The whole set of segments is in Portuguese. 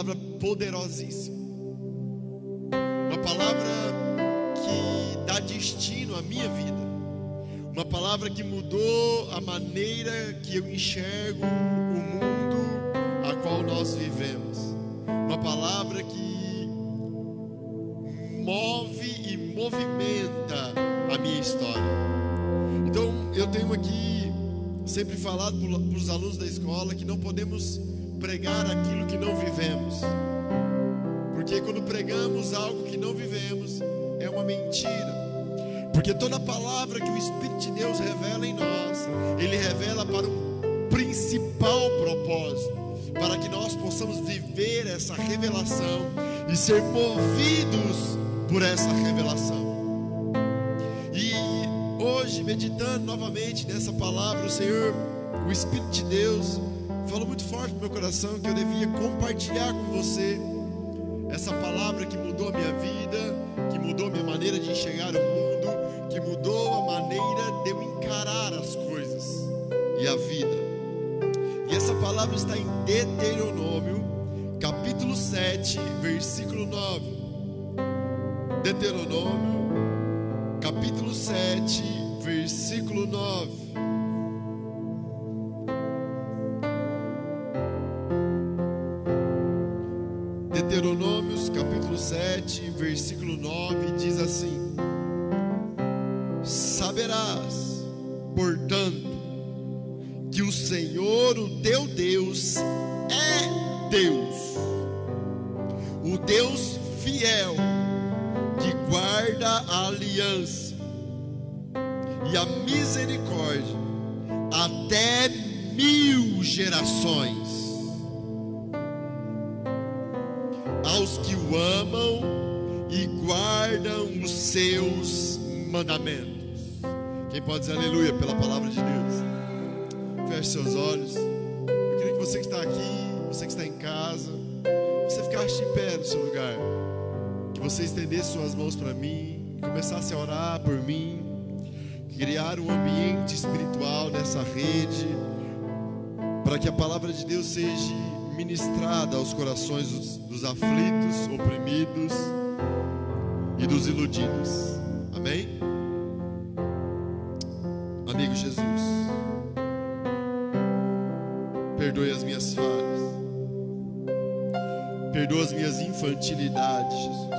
palavra poderosíssima, uma palavra que dá destino à minha vida, uma palavra que mudou a maneira que eu enxergo o mundo a qual nós vivemos, uma palavra que move e movimenta a minha história. Então eu tenho aqui sempre falado para os alunos da escola que não podemos pregar aquilo que não vivemos, porque quando pregamos algo que não vivemos é uma mentira. Porque toda palavra que o Espírito de Deus revela em nós, Ele revela para um principal propósito, para que nós possamos viver essa revelação e ser movidos por essa revelação. E hoje, meditando novamente nessa palavra, o Senhor, o Espírito de Deus, falou muito forte no meu coração que eu devia compartilhar com você essa palavra que mudou a minha vida, que mudou a minha maneira de enxergar o mundo, que mudou a maneira de eu encarar as coisas e a vida. E essa palavra está em Deuteronômio, capítulo 7, versículo 9. Deuteronômio, capítulo 7, versículo 9. Deuteronômios, capítulo 7, versículo 9, diz assim: Saberás, portanto, que o Senhor, o teu Deus, é Deus, o Deus fiel, que guarda a aliança e a misericórdia até 1000 gerações aos que o amam e guardam os seus mandamentos. Quem pode dizer aleluia pela palavra de Deus? Feche seus olhos. Eu queria que você que está aqui, você que está em casa, você ficasse de pé no seu lugar, que você estendesse suas mãos para mim, começasse a orar por mim, criar um ambiente espiritual nessa rede, para que a palavra de Deus seja ministrada aos corações dos aflitos, oprimidos e dos iludidos. Amém? Amigo Jesus, perdoe as minhas falhas, perdoa as minhas infantilidades, Jesus.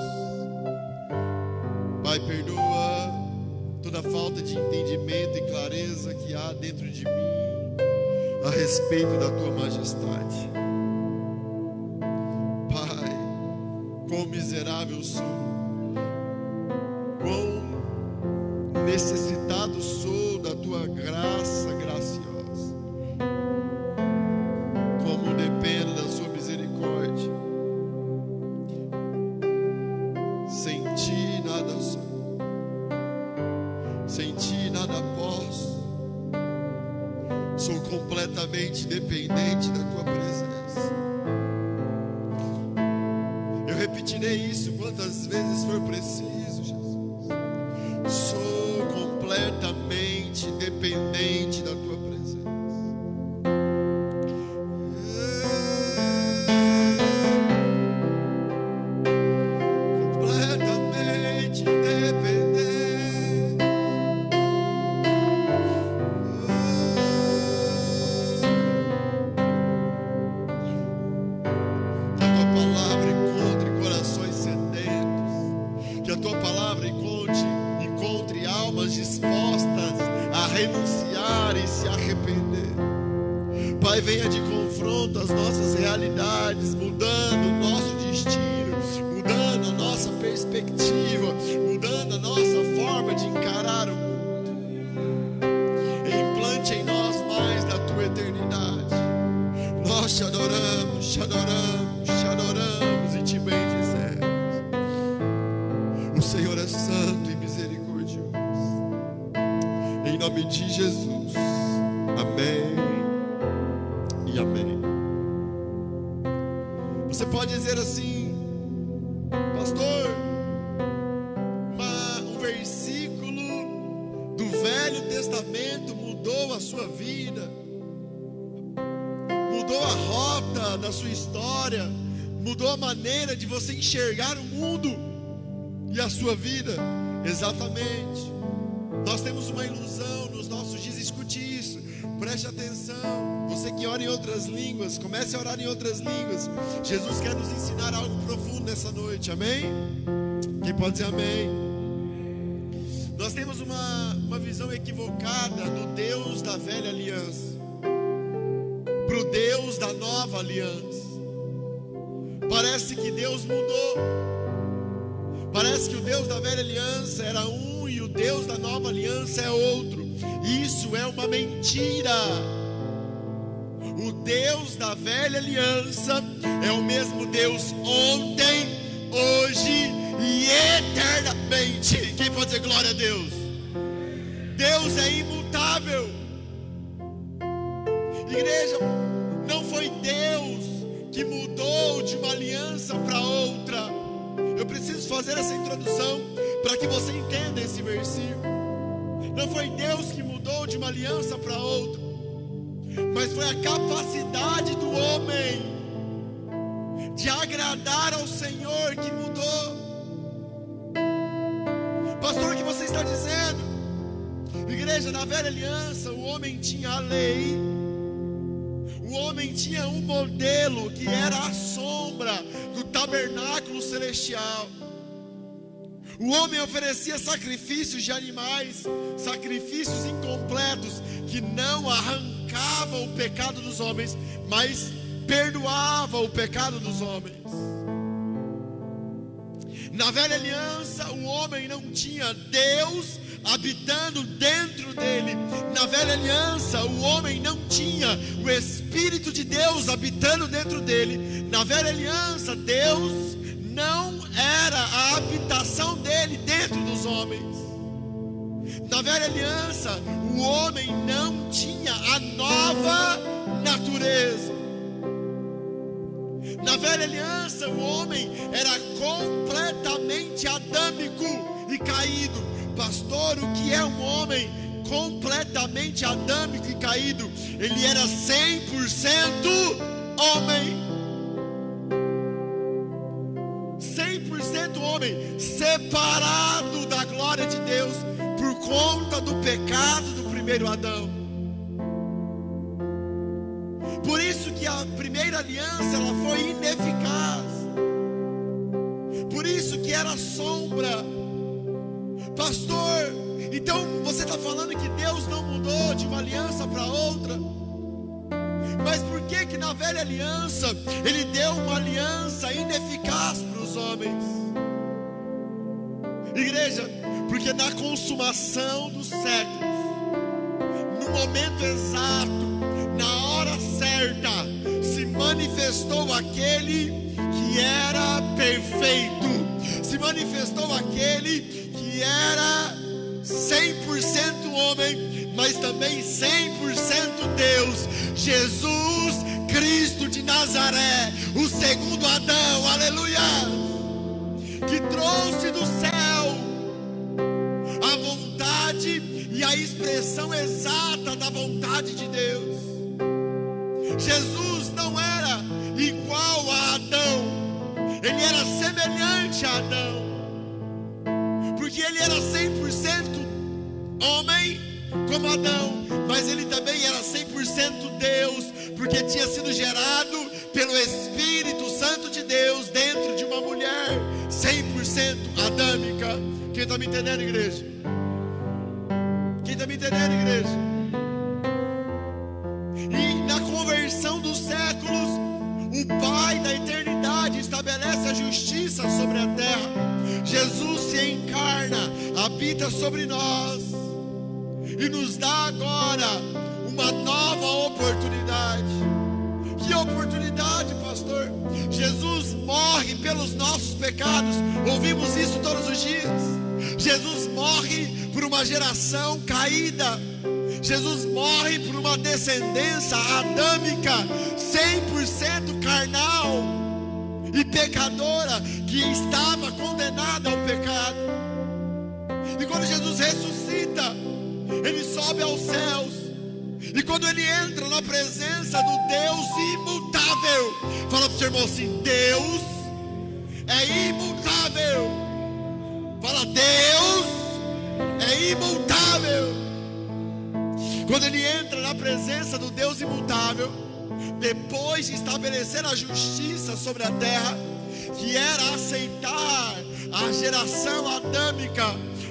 Pai, perdoa toda falta de entendimento e clareza que há dentro de mim a respeito da Tua majestade. Pai, quão miserável sou, quão necessitado sou da Tua graça graciosa, como dependo da Sua misericórdia. Sem Ti nada sou, sem Ti nada posso, sou completamente dependente da Tua presença. Eu repetirei isso quantas vezes for preciso, Jesus. Sou completamente dependente da Tua presença. Completamente dependente da Tua palavra. Encontre corações sedentos, que a Tua palavra encontre almas dispostas a renunciar e se arrepender. Pai, venha de confronto às nossas realidades, mudando o nosso destino, mudando a nossa perspectiva, mudando a nossa forma de encarar o mundo. Implante em nós mais da Tua eternidade. Nós te adoramos, te adoramos, te adoramos e te bendizemos. O Senhor é santo e misericordioso. Em nome de Jesus. Amém e amém. Você pode dizer assim: pastor, um versículo do Velho Testamento mudou a sua vida, mudou a rota da sua história, Mudou a maneira de você enxergar o mundo e a sua vida. Exatamente. Nós temos uma ilusão nos nossos dias. Escute isso, preste atenção. Você que ora em outras línguas, comece a orar em outras línguas. Jesus quer nos ensinar algo profundo nessa noite, amém? Quem pode dizer amém? Nós temos uma visão equivocada do Deus da velha aliança para o Deus da nova aliança. Parece que Deus mudou. Parece que o Deus da velha aliança era um e o Deus da nova aliança é outro. Isso é uma mentira. O Deus da velha aliança é o mesmo Deus ontem, hoje e eternamente. Quem pode dizer glória a Deus? Deus é imutável. Igreja, não foi Deus que mudou de uma aliança para outra. Eu preciso fazer essa introdução para que você entenda esse versículo. Não foi Deus que mudou de uma aliança para outra, mas foi a capacidade do homem de agradar ao Senhor que mudou. Pastor, o que você está dizendo? Igreja, na velha aliança o homem tinha a lei. O homem tinha um modelo que era a sombra do tabernáculo celestial. O homem oferecia sacrifícios de animais, sacrifícios incompletos, que não arrancavam o pecado dos homens, mas perdoavam o pecado dos homens. Na velha aliança, o homem não tinha Deus habitando dentro dele. Na velha aliança, o homem não tinha o Espírito de Deus habitando dentro dele. Na velha aliança, Deus não era a habitação dele dentro dos homens. Na velha aliança, o homem não tinha a nova natureza. Na velha aliança, o homem era completamente adâmico e caído. Pastor, o que é um homem completamente adâmico e caído? Ele era 100% homem. 100% homem, separado da glória de Deus por conta do pecado do primeiro Adão. Por isso que a primeira aliança ela foi ineficaz. Por isso que era sombra. Pastor, então você está falando que Deus não mudou de uma aliança para outra? Mas por que na velha aliança Ele deu uma aliança ineficaz para os homens? Igreja, porque na consumação dos séculos, no momento exato, na hora certa, se manifestou aquele que era perfeito, se manifestou aquele que era 100% homem, mas também 100% Deus, Jesus Cristo de Nazaré, o segundo Adão, aleluia, que trouxe do céu a vontade e a expressão exata da vontade de Deus. Jesus não era igual a Adão, ele era semelhante a Adão, porque ele era 100% homem como Adão, mas ele também era 100% Deus, porque tinha sido gerado pelo Espírito Santo de Deus dentro de uma mulher 100% adâmica. Quem está me entendendo, igreja? Quem está me entendendo, igreja? E na conversão dos séculos, o Pai da eternidade estabelece a justiça sobre a terra. Jesus se encarna, habita sobre nós e nos dá agora uma nova oportunidade. Que oportunidade, pastor? Jesus morre pelos nossos pecados. Ouvimos isso todos os dias. Jesus morre por uma geração caída. Jesus morre por uma descendência adâmica, 100% carnal e pecadora, que estava condenada ao pecado. E quando Jesus ressuscita, Ele sobe aos céus. E quando Ele entra na presença do Deus imutável, imutável. Fala para o seu irmão assim: Deus é imutável. Fala: Deus é imutável. Quando ele entra na presença do Deus imutável, depois de estabelecer a justiça sobre a terra, que era aceitar a geração adâmica,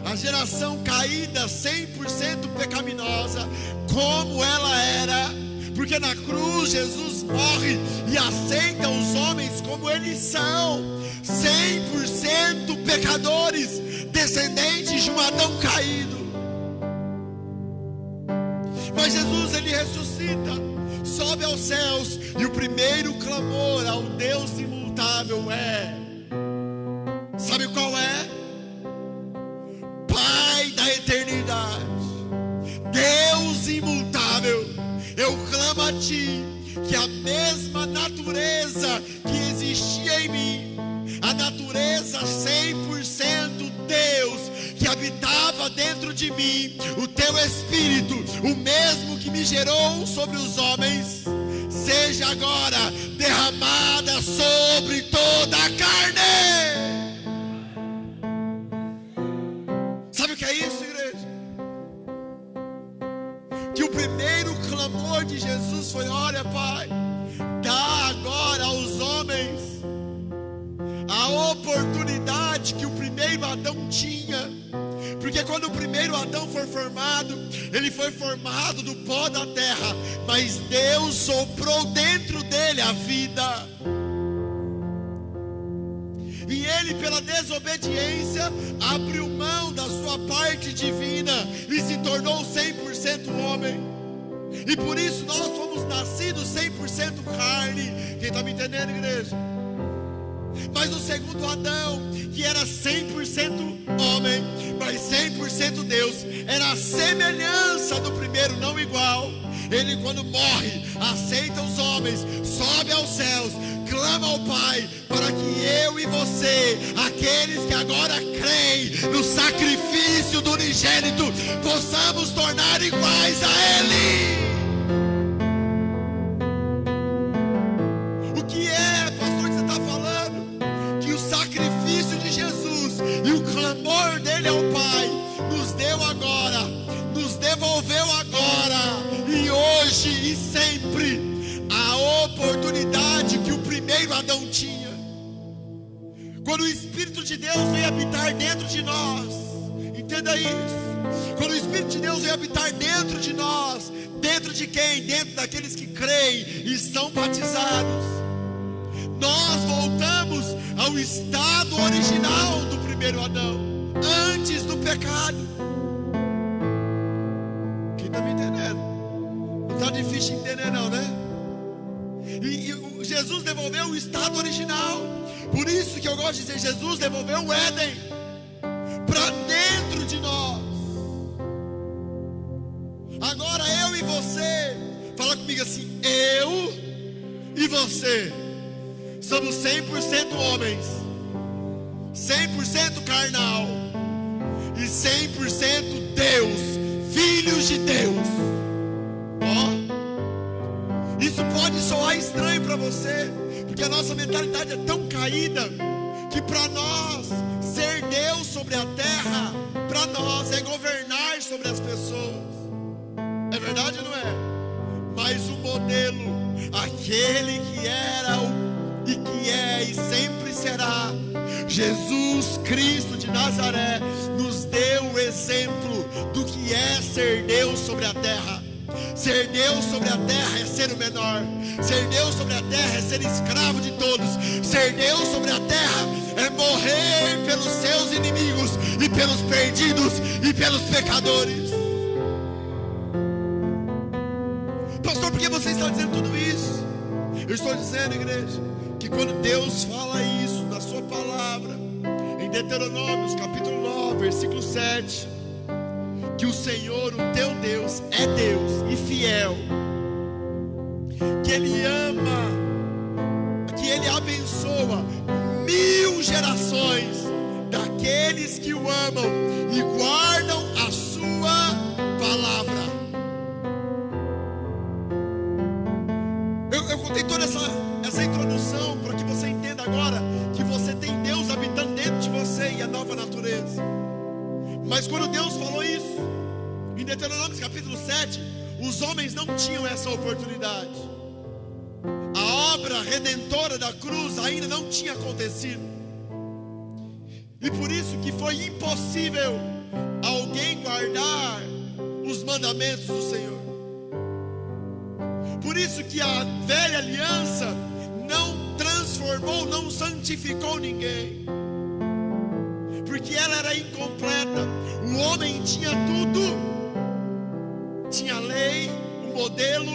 a geração caída, 100% pecaminosa, como ela era, porque na cruz Jesus morre e aceita os homens como eles são, 100% pecadores, descendentes de um Adão caído. Mas Jesus, ele ressuscita, sobe aos céus, e o primeiro clamor ao Deus imutável é, sabe qual é? Pai da eternidade, Deus imutável, eu clamo a Ti, que a mesma natureza que existia em mim, a natureza 100% Deus, que habitava dentro de mim, o Teu Espírito, o mesmo que me gerou sobre os homens, seja agora derramada sobre toda a carne. Sabe o que é isso, igreja? Que o primeiro clamor de Jesus foi: olha, Pai, dá agora aos homens a oportunidade que o primeiro Adão tinha. Porque quando o primeiro Adão foi formado, ele foi formado do pó da terra, mas Deus soprou dentro dele a vida. E ele, pela desobediência, abriu mão da sua parte divina e se tornou 100% homem. E por isso nós fomos nascidos 100% carne. Quem está me entendendo, igreja? Mas o segundo Adão, que era 100% homem, mas 100% Deus, era a semelhança do primeiro, não igual. Ele, quando morre, aceita os homens, sobe aos céus, clama ao Pai, para que eu e você, aqueles que agora creem no sacrifício do unigênito, possamos tornar iguais a Ele. Amor dele ao Pai nos deu agora, nos devolveu agora e hoje e sempre a oportunidade que o primeiro Adão tinha. Quando o Espírito de Deus veio habitar dentro de nós, entenda isso, quando o Espírito de Deus veio habitar dentro de nós, dentro de quem? Dentro daqueles que creem e são batizados, nós voltamos ao estado original do primeiro Adão, antes do pecado. Quem está me entendendo? Não está difícil entender não, né? E Jesus devolveu o estado original. Por isso que eu gosto de dizer, Jesus devolveu o Éden para dentro de nós. Agora eu e você, fala comigo assim: eu e você somos 100% homens, 100% carnal e 100% Deus, filhos de Deus. Ó, isso pode soar estranho para você, porque a nossa mentalidade é tão caída que para nós ser Deus sobre a terra, para nós é governar sobre as pessoas. É verdade ou não é? Mas o modelo, aquele que era e que é e sempre será, Jesus Cristo de Nazaré, nos deu o exemplo do que é ser Deus sobre a terra. Ser Deus sobre a terra é ser o menor. Ser Deus sobre a terra é ser escravo de todos. Ser Deus sobre a terra é morrer pelos seus inimigos e pelos perdidos e pelos pecadores. Pastor, por que você está dizendo tudo isso? Eu estou dizendo, igreja, que quando Deus fala isso na sua palavra, em Deuteronômio, capítulo 9, versículo 7, que o Senhor, o teu Deus, é Deus e fiel, que Ele ama, que Ele abençoa 1000 gerações daqueles que o amam e guardam a sua palavra. Eu contei toda Mas quando Deus falou isso, em Deuteronômio capítulo 7, os homens não tinham essa oportunidade. A obra redentora da cruz ainda não tinha acontecido. E por isso que foi impossível alguém guardar os mandamentos do Senhor. Por isso que a velha aliança não transformou, não santificou ninguém. Porque ela era incompleta. O homem tinha tudo. Tinha a lei, o modelo,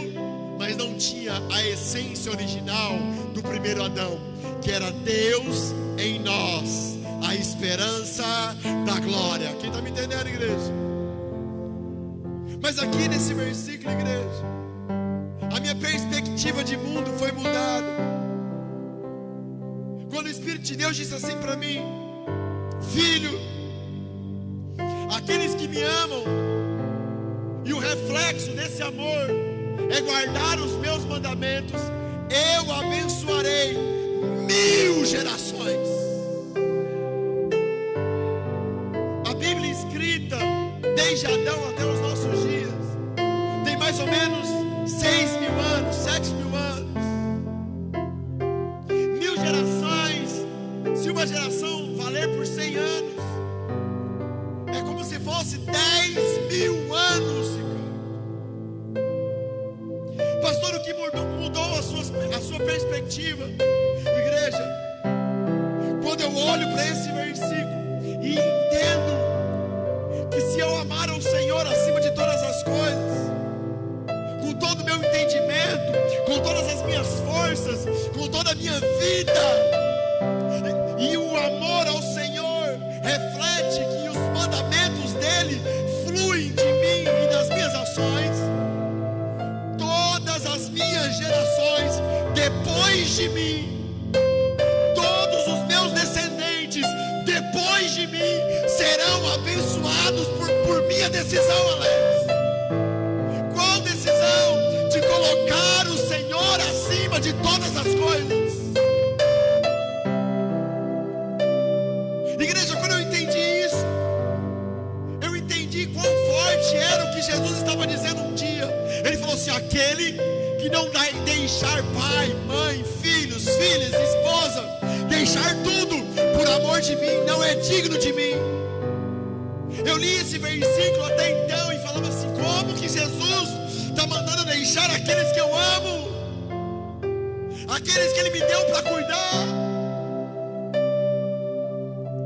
mas não tinha a essência original do primeiro Adão, que era Deus em nós, a esperança da glória. Quem está me entendendo, igreja? Mas aqui nesse versículo, igreja, a minha perspectiva de mundo foi mudada. Quando o Espírito de Deus disse assim para mim: filho, aqueles que me amam, e o reflexo desse amor é guardar os meus mandamentos, eu abençoarei 1000 gerações. A Bíblia escrita desde Adão até os nossos dias tem mais ou menos 6.000 anos, 7.000 anos. 1000 gerações, se uma geração valer por 100 anos, é como se fosse 10.000 anos. Pastor, o que mudou a sua perspectiva, igreja? Quando eu olho para esse versículo e entendo que se eu amar ao Senhor acima de todas as coisas, com todo o meu entendimento, com todas as minhas forças, com toda a minha vida, e o amor ao Senhor reflete que os mandamentos dele fluem de mim e das minhas ações, todas as minhas gerações depois de mim, todos os meus descendentes depois de mim serão abençoados por minha decisão, Alex. Qual decisão? De colocar o Senhor acima de todas as coisas. Igreja, quando eu entendi isso, eu entendi quão forte era o que Jesus estava dizendo um dia. Ele falou assim: aquele que não vai deixar pai, mãe, filhos, filhas, esposa, deixar tudo por amor de mim, não é digno de mim. Eu li esse versículo até então e falava assim: como que Jesus está mandando deixar aqueles que eu amo, aqueles que Ele me deu para cuidar?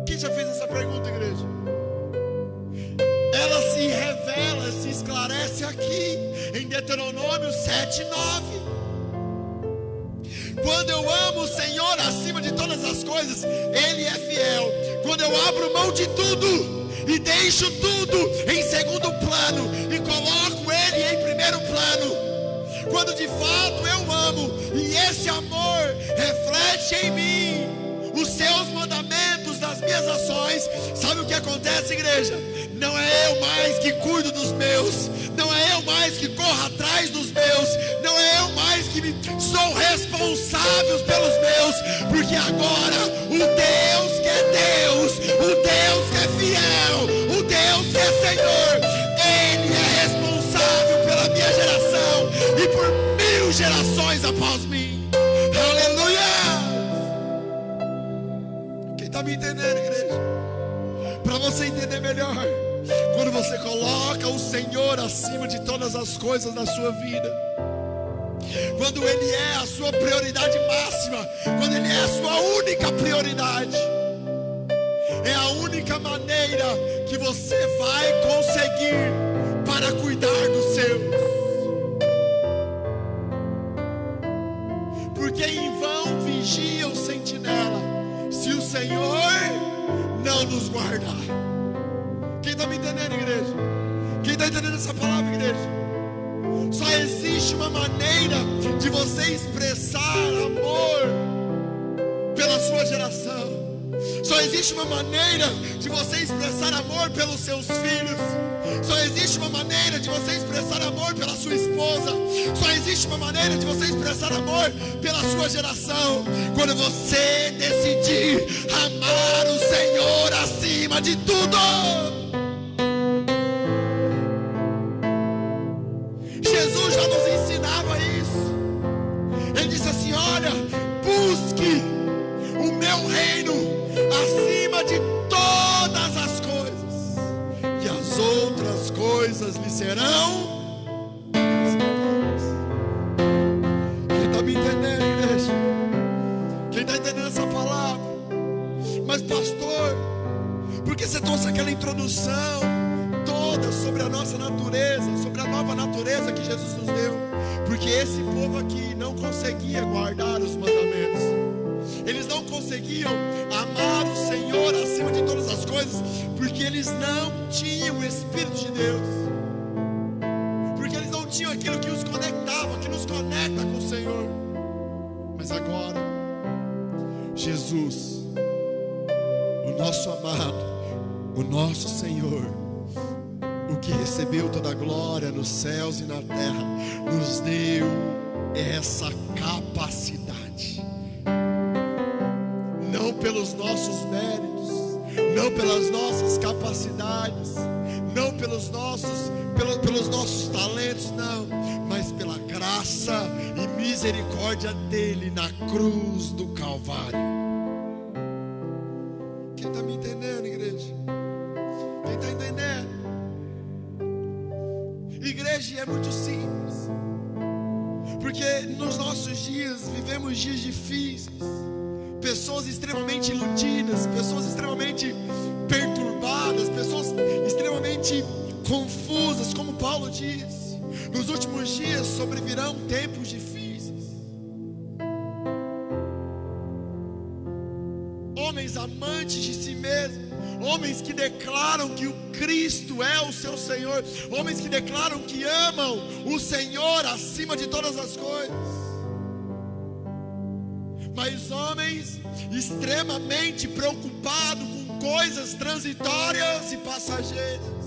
Quem já fez essa pergunta, igreja? Ela se revela, se esclarece aqui em Deuteronômio 7:9. Quando eu amo o Senhor acima de todas as coisas, Ele é fiel. Quando eu abro mão de tudo e deixo tudo em segundo plano e coloco Ele em primeiro plano, quando de fato eu amo e esse amor reflete em mim os seus mandamentos das minhas ações, sabe o que acontece, igreja? Não é eu mais que cuido dos meus, não é eu mais que corro atrás dos meus, não é eu mais que sou responsável pelos meus, porque agora o Deus que é Deus, o Deus que é fiel, o Deus que é Senhor, Ele é responsável pela minha geração e por 1000 gerações após mim. Aleluia! Quem está me entendendo, igreja? Para você entender melhor, quando você coloca o Senhor acima de todas as coisas da sua vida, quando Ele é a sua prioridade máxima, quando Ele é a sua única prioridade, é a única maneira que você vai conseguir para cuidar dos seus. Porque em vão vigia o sentinela, se o Senhor não nos guardar. Quem está me entendendo, igreja? Quem está entendendo essa palavra, igreja? Só existe uma maneira de você expressar amor pela sua geração. Só existe uma maneira de você expressar amor pelos seus filhos. Só existe uma maneira de você expressar amor pela sua esposa. Só existe uma maneira de você expressar amor pela sua geração. Quando você decidir amar o Senhor acima de tudo. meu reino acima de todas as coisas, e as outras coisas lhe serão. Quem está me entendendo, igreja? Quem está entendendo essa palavra? Mas pastor, por que você trouxe aquela introdução toda sobre a nossa natureza, sobre a nova natureza que Jesus nos deu? Porque esse povo aqui não conseguia guardar os mandamentos. Eles não conseguiam amar o Senhor acima de todas as coisas, porque eles não tinham o Espírito de Deus, porque eles não tinham aquilo que os conectava, que nos conecta com o Senhor. Mas agora, Jesus, o nosso amado, o nosso Senhor, o que recebeu toda a glória nos céus e na terra, nos deu essa capacidade. Não pelos nossos méritos, não pelas nossas capacidades, não pelos nossos talentos, não, mas pela graça e misericórdia dele na cruz do Calvário. Quem está me entendendo, igreja? Quem está entendendo? Igreja, é muito simples, porque nos nossos dias vivemos dias difíceis, pessoas extremamente iludidas, pessoas extremamente perturbadas, pessoas extremamente confusas, como Paulo diz. Nos últimos dias sobrevirão tempos difíceis. Homens amantes de si mesmos, homens que declaram que o Cristo é o seu Senhor, homens que declaram que amam o Senhor acima de todas as coisas, mas homens extremamente preocupados com coisas transitórias e passageiras,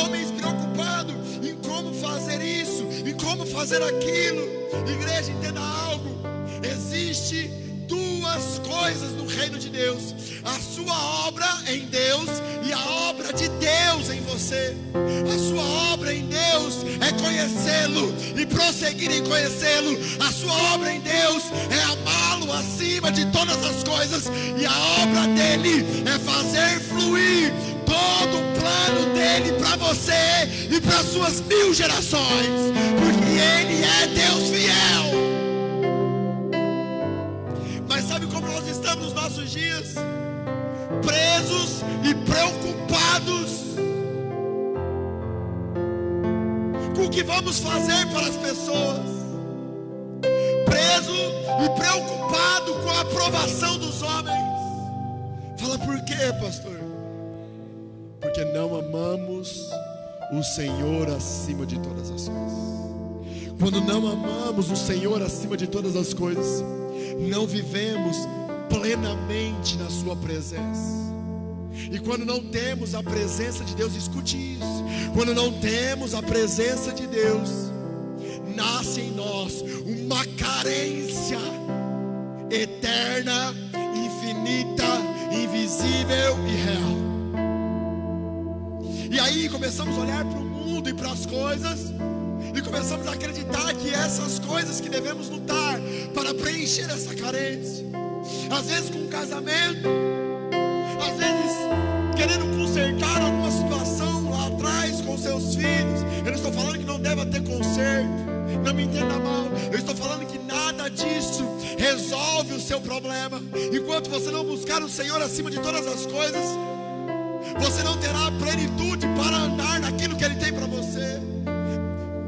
homens preocupados em como fazer isso, em como fazer aquilo. Igreja, entenda algo: existe duas coisas no reino de Deus: a sua obra em Deus e a obra de Deus em você. A sua obra em Deus é conhecê-lo e prosseguir em conhecê-lo. A sua obra em Deus é amá-lo acima de todas as coisas, e a obra dele é fazer fluir todo o plano dele para você e para suas 1000 gerações, porque ele é Deus fiel. Sabe como nós estamos nos nossos dias? Presos e preocupados com o que vamos fazer para as pessoas, preso e preocupado com a aprovação dos homens. Fala, por quê, pastor? Porque não amamos o Senhor acima de todas as coisas. Quando não amamos o Senhor acima de todas as coisas, não vivemos plenamente na sua presença. E quando não temos a presença de Deus, escute isso: quando não temos a presença de Deus, nasce em nós uma carência eterna, infinita, invisível e real. E aí começamos a olhar para o mundo e para as coisas, e começamos a acreditar que essas coisas que devemos lutar para preencher essa carência. Às vezes com um casamento, às vezes querendo consertar alguma situação lá atrás com seus filhos. Eu não estou falando que não deva ter conserto, não me entenda mal. Eu estou falando que nada disso resolve o seu problema. Enquanto você não buscar o Senhor acima de todas as coisas, você não terá plenitude para andar naquilo que Ele tem para você.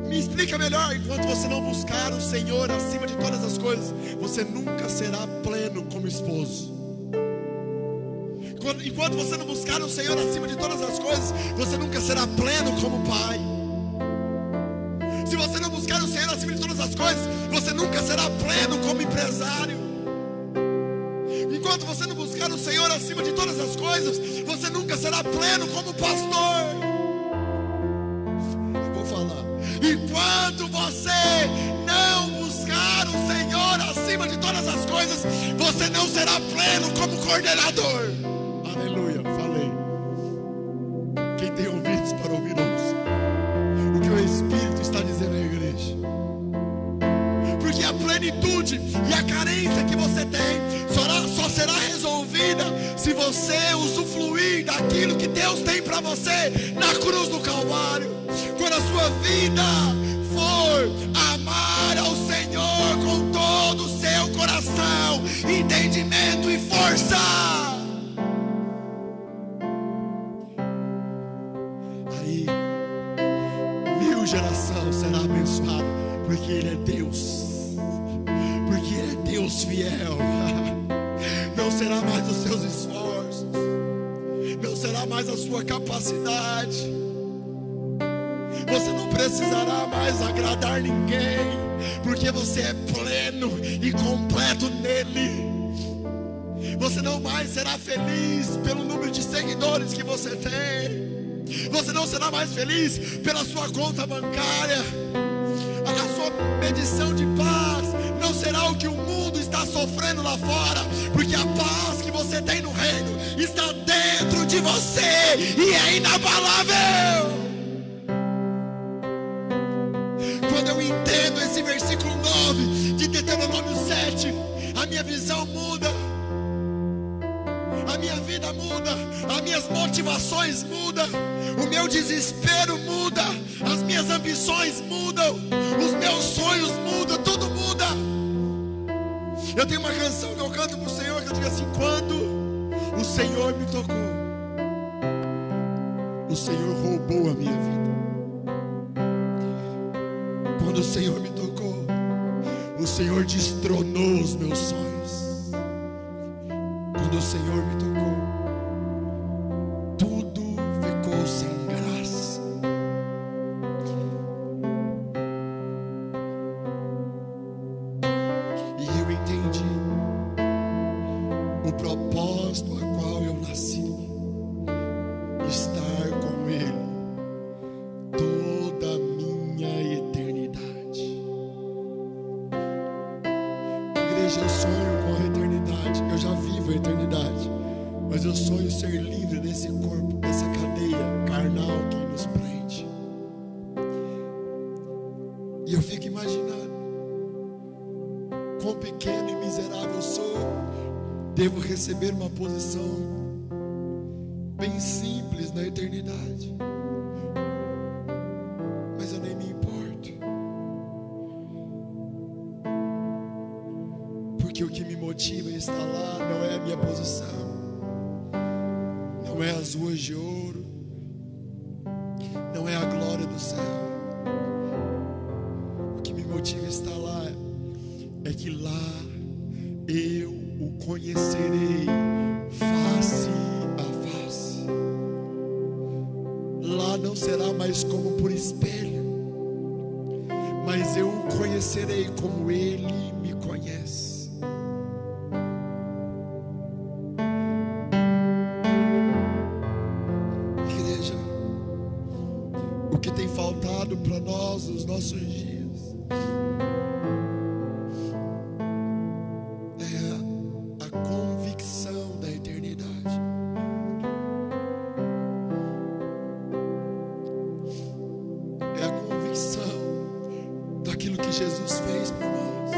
Me explica melhor: enquanto você não buscar o Senhor acima de todas as coisas, você nunca será pleno como esposo. Enquanto você não buscar o Senhor acima de todas as coisas, você nunca será pleno como pai. Se você não buscar o Senhor acima de todas as coisas, você nunca será pleno como empresário. Enquanto você não buscar o Senhor acima de todas as coisas, você nunca será pleno como pastor. Eu vou falar: enquanto você não buscar o Senhor acima de todas as coisas, você não será pleno como coordenador. Aleluia, falei. Quem tem ouvidos para ouvir, ouça o que o Espírito está dizendo à igreja. Porque a plenitude e a carência usufruir daquilo que Deus tem para você na cruz do Calvário. Quando a sua vida for amar ao Senhor com todo o seu coração, entendimento e força, aí 1000 gerações será abençoado, porque Ele é Deus, porque Ele é Deus fiel. Não será mais os seus esforços, não será mais a sua capacidade. Você não precisará mais agradar ninguém, porque você é pleno e completo nele. Você não mais será feliz pelo número de seguidores que você tem. Você não será mais feliz pela sua conta bancária. A sua medição de paz não será o que o mundo está sofrendo lá fora, porque a paz que você tem no reino está dentro de você e é inabalável. Quando eu entendo esse versículo 9 de Deuteronômio 7, a minha visão muda, a minha vida muda, as minhas motivações mudam, o meu desespero muda, as minhas ambições mudam, os meus sonhos mudam, tudo muda. Eu tenho uma canção que eu canto para o Senhor, que eu digo assim: quando o Senhor me tocou, o Senhor roubou a minha vida. Quando o Senhor me tocou, o Senhor destronou os meus sonhos. Quando o Senhor me tocou, tudo ficou sem graça. E eu entendi o propósito a qual eu nasci: estar com Ele toda a minha eternidade. Igreja, eu sonho com a eternidade. Eu já vivo a eternidade, mas eu sonho ser livre desse corpo, dessa cadeia carnal que nos prende. E eu fico imaginando quão pequeno e miserável eu sou. Devo receber uma posição bem simples na eternidade, mas eu nem me importo, porque o que me motiva a estar lá não é a minha posição, não é as ruas de ouro, não é a glória do céu. O que me motiva a estar lá é que lá eu o conhecerei face a face. Lá não será mais como por espelho, mas eu o conhecerei como Ele me conhece. Igreja, o que tem faltado para nós nos nossos dias é a convicção da eternidade. É a convicção daquilo que Jesus fez por nós.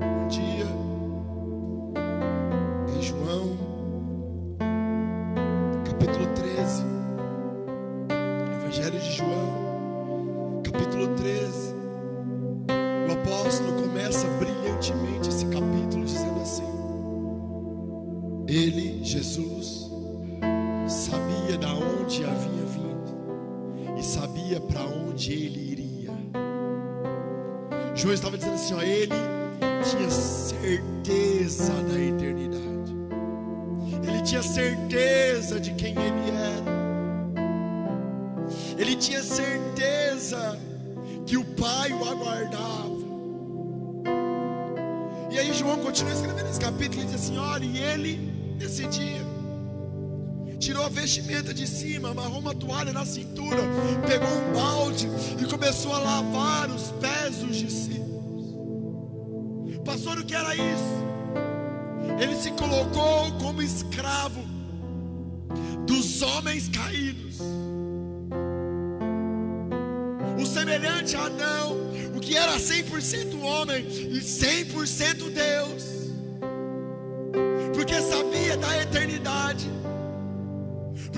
Um dia, em João, capítulo 13, Evangelho de João, capítulo 13, o apóstolo começa brilhantemente esse capítulo dizendo assim: Ele, Jesus, sabia da onde havia vindo e sabia para onde ele iria. João estava dizendo assim, ó, ele tinha certeza da eternidade, ele tinha certeza de quem ele era, ele tinha certeza que o Pai o aguardava. E aí João continua escrevendo esse capítulo e diz assim: olha, e ele nesse dia tirou a vestimenta de cima, amarrou uma toalha na cintura, pegou um balde e começou a lavar os pés dos discípulos. Pastor, o que era isso? Ele se colocou como escravo dos homens caídos, o semelhante a Adão, o que era 100% homem e 100% Deus, porque sabia da eternidade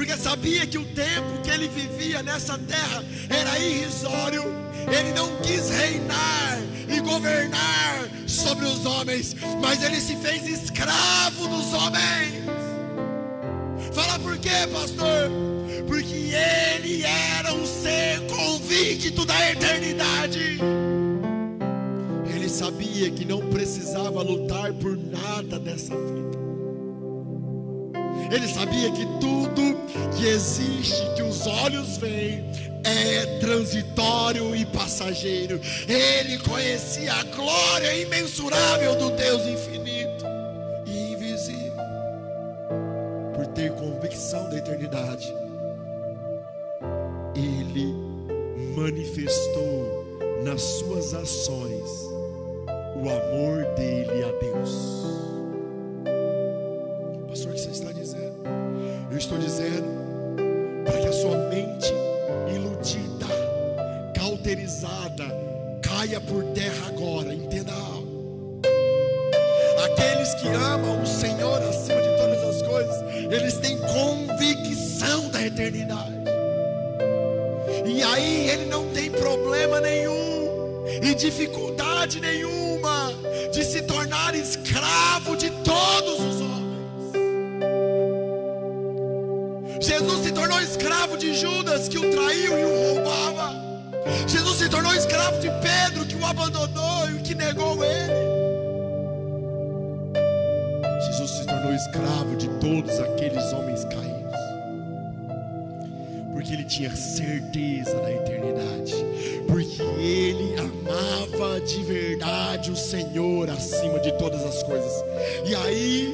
porque sabia que o tempo que ele vivia nessa terra era irrisório. Ele não quis reinar e governar sobre os homens, mas ele se fez escravo dos homens. Fala por quê, pastor? Porque ele era um ser convicto da eternidade. Ele sabia que não precisava lutar por nada dessa vida. Ele sabia que tudo que existe, que os olhos veem, é transitório e passageiro. Ele conhecia a glória imensurável do Deus infinito e invisível. Por ter convicção da eternidade, ele manifestou nas suas ações o amor dele a Deus. Pastor, o que você está dizendo? Eu estou dizendo para que a sua mente iludida, cauterizada, caia por terra agora. Entenda algo. Aqueles que amam o Senhor acima de todas as coisas, eles têm convicção da eternidade. E aí ele não tem problema nenhum e dificuldade nenhuma de se tornar escravo de todos os homens. Jesus se tornou escravo de Judas, que o traiu e o roubava. Jesus se tornou escravo de Pedro, que o abandonou e que negou ele. Jesus se tornou escravo de todos aqueles homens caídos, porque ele tinha certeza da eternidade, porque ele amava de verdade o Senhor acima de todas as coisas. E aí,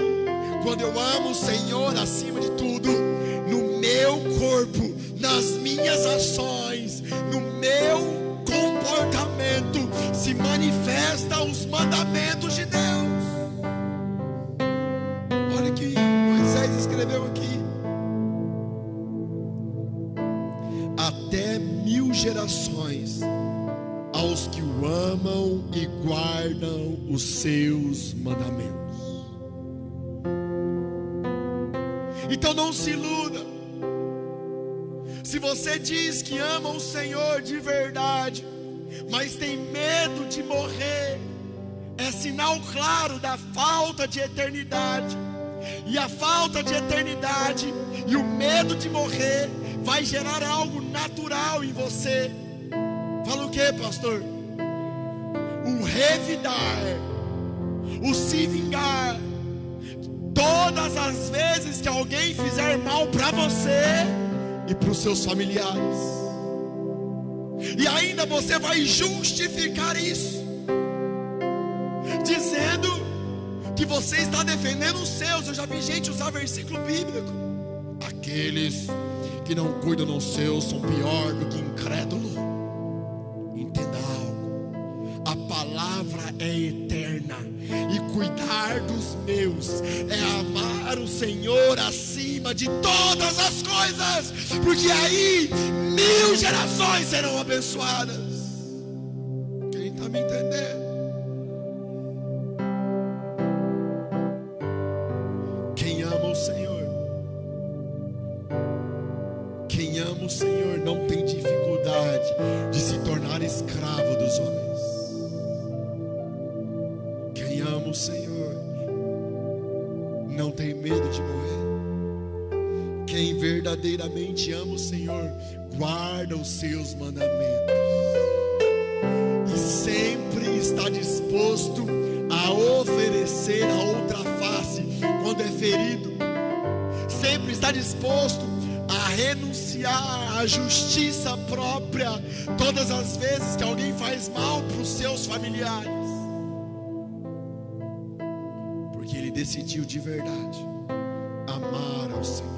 quando eu amo o Senhor acima de tudo, no meu corpo, nas minhas ações, no meu comportamento, se manifesta os mandamentos de Deus. Olha o que Moisés escreveu aqui: até 1000 gerações aos que o amam e guardam os seus mandamentos. Então não se iluda. Se você diz que ama o Senhor de verdade, mas tem medo de morrer, é sinal claro da falta de eternidade. E a falta de eternidade e o medo de morrer vai gerar algo natural em você. Fala o que, pastor? O revidar, o se vingar. Todas as vezes que alguém fizer mal para você e para os seus familiares, e ainda você vai justificar isso, dizendo que você está defendendo os seus. Eu já vi gente usar versículo bíblico: aqueles que não cuidam dos seus são pior do que incrédulo. Entenda algo: a palavra é eterna, e cuidar dos meus é amar o Senhor acima de todas as coisas, porque aí 1000 gerações serão abençoadas. Quem está me entendendo? Quem ama o Senhor, quem ama o Senhor não tem dificuldade de se tornar escravo dos homens. Quem ama o Senhor não tem medo de morrer. Quem verdadeiramente ama o Senhor guarda os seus mandamentos e sempre está disposto a oferecer a outra face quando é ferido. Sempre está disposto a renunciar à justiça própria todas as vezes que alguém faz mal para os seus familiares, porque ele decidiu de verdade amar ao Senhor.